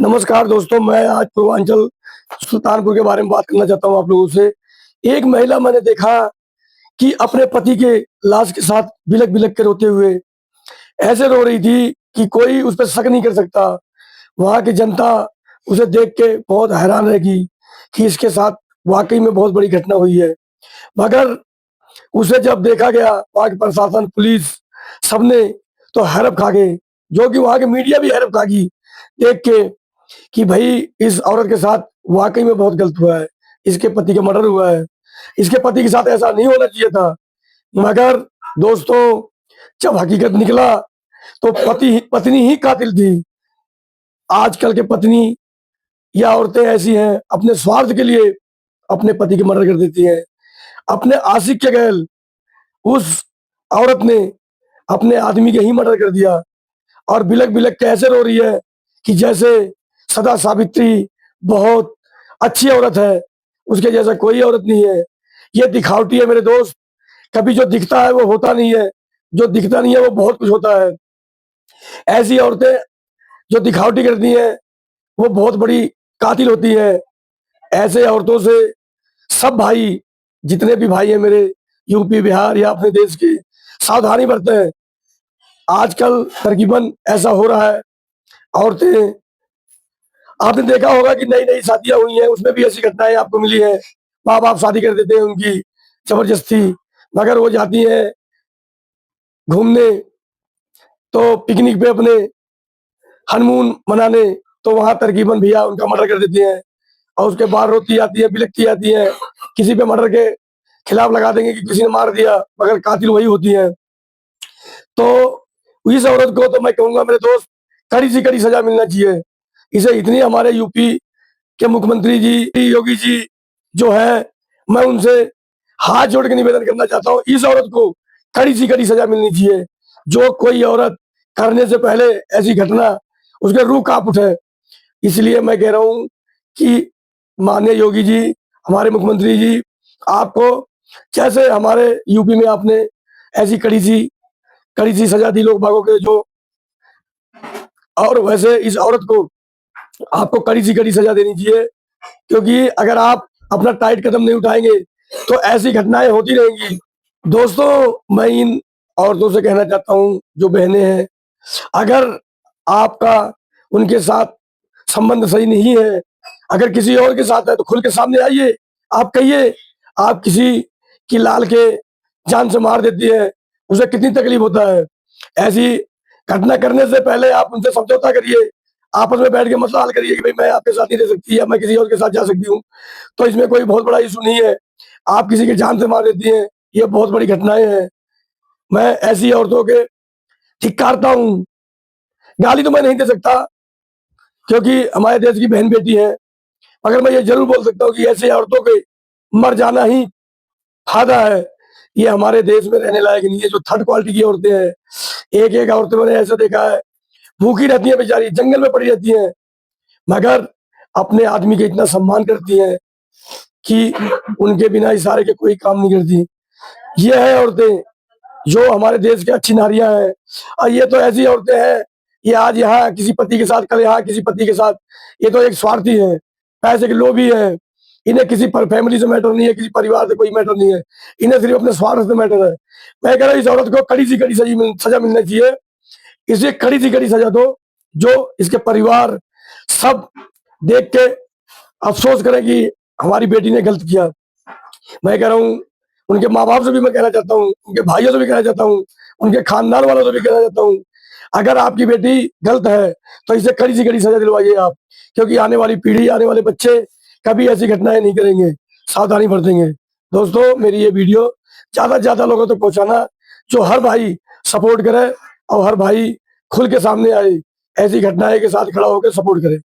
नमस्कार दोस्तों, मैं आज पूर्वांचल सुल्तानपुर के बारे में बात करना चाहता हूँ आप लोगों से। एक महिला मैंने देखा कि अपने पति के लाश के साथ बिलख-बिलख के रोते हुए ऐसे रो रही थी कि कोई उस पे शक नहीं कर सकता। वहाँ की जनता उसे देख के बहुत हैरान रह गई कि इसके साथ वाक़ई में बहुत बड़ी घटना हुई है। मगर उसे जब देखा गया, वहाँ के प्रशासन, पुलिस सबने तो हैरत खा गए, जो कि वहाँ के मीडिया भी हैरत खा गई देख के कि भई इस औरत के साथ वाक़ई में बहुत गलत हुआ है। इसके पति का मर्डर हुआ है। इसके पति के साथ ऐसा नहीं होना चाहिए था। मगर दोस्तों, जब हकीकत निकला तो पत्नी ही कातिल थी। आजकल के पत्नी या औरतें ऐसी हैं, अपने स्वार्थ के लिए अपने पति के मर्डर कर देती हैं। अपने आशिक के गैल उस औरत ने अपने आदमी का ही मर्डर कर दिया और बिलख-बिलख के ऐसे रो रही है कि जैसे सदा सावित्री बहुत अच्छी औरत है, उसके जैसा कोई औरत नहीं है। ये दिखावटी है मेरे दोस्त, कभी जो दिखता है वो होता नहीं है, जो दिखता नहीं है वो बहुत कुछ होता है। ऐसी औरतें जो दिखावटी करती हैं, वो बहुत बड़ी कातिल होती हैं। ऐसे औरतों से सब भाई, जितने भी भाई हैं मेरे यूपी, बिहार या अपने देश के, सावधानी बरतें। आजकल तकरीबन ऐसा हो रहा है, औरतें, आपने देखा होगा कि नई-नई शादियाँ हुई हैं, उसमें भी ऐसी घटनाएँ आपको मिली हैं। माँ-बाप शादी कर देते हैं उनकी ज़बरदस्ती, मगर वो जाती हैं घूमने, तो पिकनिक पे अपने हनीमून मनाने, तो वहाँ तकरीबन भैया उनका मर्डर कर देती हैं और उसके बाद रोती आती है, बिलखती आती हैं। किसी पे मर्डर के खिलाफ लगा देंगे कि किसी ने मार दिया, मगर कातिल वही होती हैं। तो इस औरत को तो मैं कहूँगा मेरे दोस्त, कड़ी से कड़ी सज़ा मिलना चाहिए। इसे इतनी हमारे यूपी के मुख्यमंत्री जी, योगी जी जो है, मैं उनसे हाथ जोड़ के निवेदन करना चाहता हूँ, इस औरत को कड़ी से कड़ी सज़ा मिलनी चाहिए। जो कोई औरत करने से पहले ऐसी घटना, उसके रूह काँप उठे। इसलिए मैं कह रहा हूँ कि माननीय योगी जी, हमारे मुख्यमंत्री जी, आपको जैसे हमारे यूपी में आपने ऐसी कड़ी सी सज़ा दी लोग बागों के जो, और वैसे इस औरत को आपको कड़ी से कड़ी सज़ा देनी चाहिए, क्योंकि अगर आप अपना टाइट कदम नहीं उठाएँगे, तो ऐसी घटनाएँ होती रहेंगी। दोस्तों, मैं इन औरतों से कहना चाहता हूँ, जो बहनें हैं, अगर आपका उनके साथ संबंध सही नहीं है, अगर किसी और के साथ है, तो खुल के सामने आइए। आप कहिए, आप किसी की लाल के जान से मार देती है, उसे कितनी तकलीफ होता है। ऐसी घटना करने से पहले आप उनसे समझौता करिए, आपस में बैठ के मसला हल करिए कि भई मैं आपके साथ नहीं रह सकती या मैं किसी और के साथ जा सकती हूँ, तो इसमें कोई बहुत बड़ा इश्यू नहीं है। आप किसी की जान से मार देती हैं, ये बहुत बड़ी घटनाएँ हैं। मैं ऐसी औरतों के धिक्कारता हूँ। गाली तो मैं नहीं दे सकता, क्योंकि हमारे देश की बहन-बेटी हैं, मगर मैं ये ज़रूर बोल सकता हूँ कि ऐसी औरतों के मर जाना ही फ़ायदा है। ये हमारे देश में रहने लायक नहीं है, जो थर्ड क्वालिटी की औरतें हैं। एक-एक औरतें मैंने ऐसा देखा है, भूखी रहती हैं बेचारी, जंगल में पड़ी रहती हैं, मगर अपने आदमी का इतना सम्मान करती हैं कि उनके बिना इशारे के कोई काम नहीं करती। ये है औरतें, जो हमारे देश की अच्छी नारियाँ हैं। और ये तो ऐसी औरतें हैं, ये आज यहाँ किसी पति के साथ, कल यहाँ किसी पति के साथ, ये तो एक स्वार्थी हैं, पैसे के लोभी हैं। इन्हें किसी पर फैमिली से मैटर नहीं है, किसी परिवार से कोई मैटर नहीं है, इन्हें सिर्फ़ अपने स्वार्थ से मैटर है। मैं कह रहा हूँ, इस औरत को कड़ी से कड़ी सज़ा मिलनी चाहिए। इसे कड़ी से कड़ी सज़ा दो, जो इसके परिवार सब देख के अफ़सोस करें कि हमारी बेटी ने गलत किया। मैं कह रहा हूँ, उनके माँ-बाप से भी मैं कहना चाहता हूँ, उनके भाइयों से भी कहना चाहता हूँ, उनके खानदान वालों से भी कहना चाहता हूँ, अगर आपकी बेटी गलत है, तो इसे कड़ी से कड़ी सज़ा दिलवाइए आप, क्योंकि आने वाली पीढ़ी, आने वाले बच्चे कभी ऐसी घटनाएँ नहीं करेंगे, सावधानी बरतेंगे। दोस्तों, मेरी ये वीडियो ज़्यादा से ज़्यादा लोगों तक पहुँचाना, जो हर भाई सपोर्ट करे और हर भाई खुल के सामने आए, ऐसी घटनाएँ के साथ खड़ा होकर सपोर्ट करे।